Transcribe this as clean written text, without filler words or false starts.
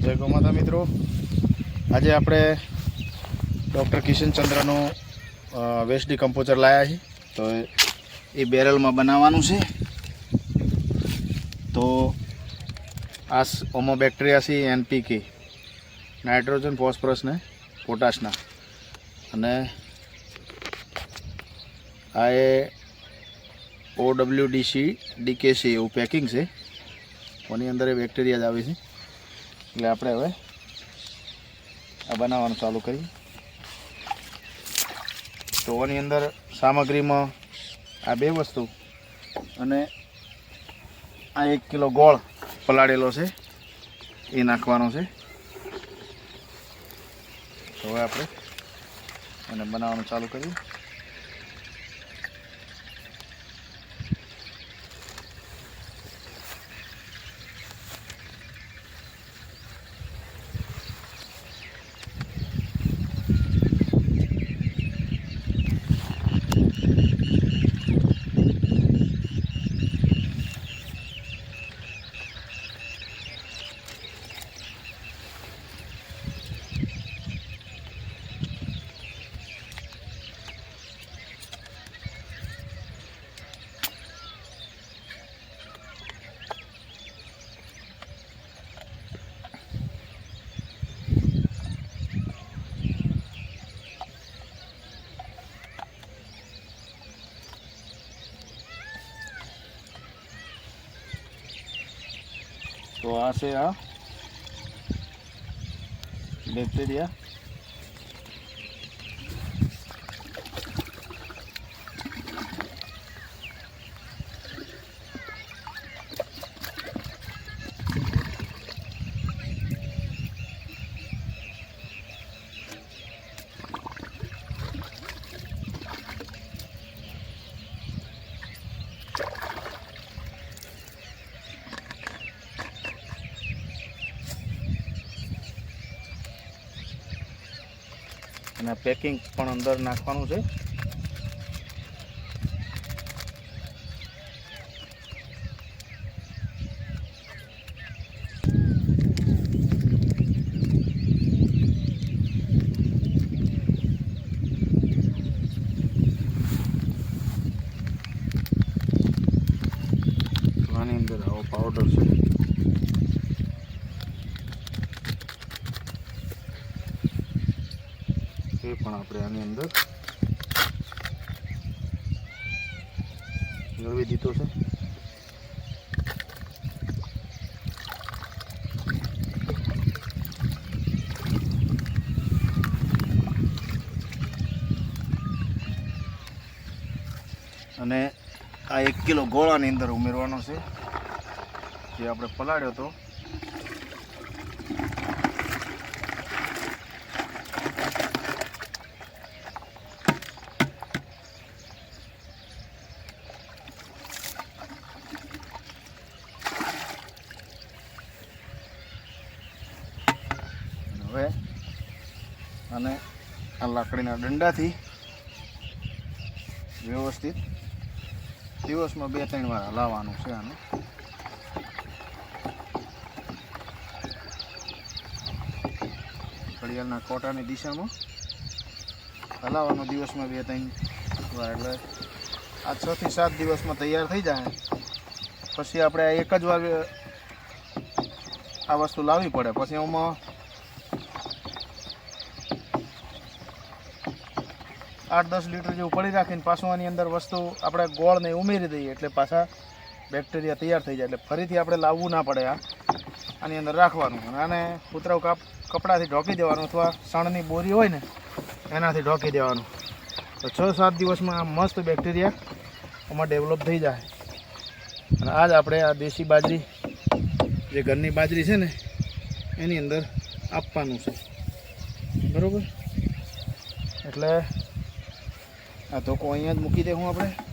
જય ગૌમાતા મિત્રો, આજે આપણે ડૉક્ટર કિશનચંદ્રનું વેસ્ટ ડિકમ્પોઝર લાવ્યા છીએ. તો એ બેરલમાં બનાવવાનું છે. તો આ ઓમો બેક્ટેરિયાસી NPK નાઇટ્રોજન, ફોસ્ફરસ ને પોટાશના, અને આ એ OWDC DKC એવું પેકિંગ છે. આની અંદર એ બેક્ટેરિયા જ આવે છે. એટલે આપણે હવે આ બનાવવાનું ચાલુ કરીએ. તો આની અંદર સામગ્રીમાં આ બે વસ્તુ અને આ 1 કિલો ગોળ પલાળેલો છે એ નાખવાનો છે. તો હવે આપણે એને બનાવવાનું ચાલુ કરીએ. તો આ છે આ બેક્ટેરિયા. અને પેકિંગ પણ અંદર નાખવાનું છે. આની અંદર આવો પાવડર છે. એ પણ આપણે આની અંદર મેળવી દીધો છે. અને આ 1 કિલો ગોળાની અંદર ઉમેરવાનો છે જે આપણે પલાળ્યો હતો. હવે અને આ લાકડીના દંડાથી વ્યવસ્થિત દિવસમાં 2-3 વાર હલાવવાનું છે. આને ઘડિયાળના કોટાની દિશામાં હલાવવાનું દિવસમાં 2-3 વાર. એટલે આ 6 થી 7 દિવસમાં તૈયાર થઈ જાય. પછી આપણે આ એક જ વાર આ વસ્તુ લાવવી પડે. પછી એમાં 8-10 લીટર જેવું પડી રાખીને પાછું આની અંદર વસ્તુ આપણે ગોળને ઉમેરી દઈએ એટલે પાછા બેક્ટેરિયા તૈયાર થઈ જાય. એટલે ફરીથી આપણે લાવવું ના પડે. આની અંદર રાખવાનું અને આને કૂતરાવ કપડાથી ઢોકી દેવાનું, અથવા સણની બોરી હોય ને એનાથી ઢોકી દેવાનું. તો 6-7 દિવસમાં આ મસ્ત બેક્ટેરિયા આમાં ડેવલપ થઈ જાય. અને આજ આપણે આ દેશી બાજરી, જે ઘરની બાજરી છે ને, એની અંદર આપવાનું છે. બરાબર? એટલે આ ધોકો અહીંયા જ મૂકી દે. હું આપણે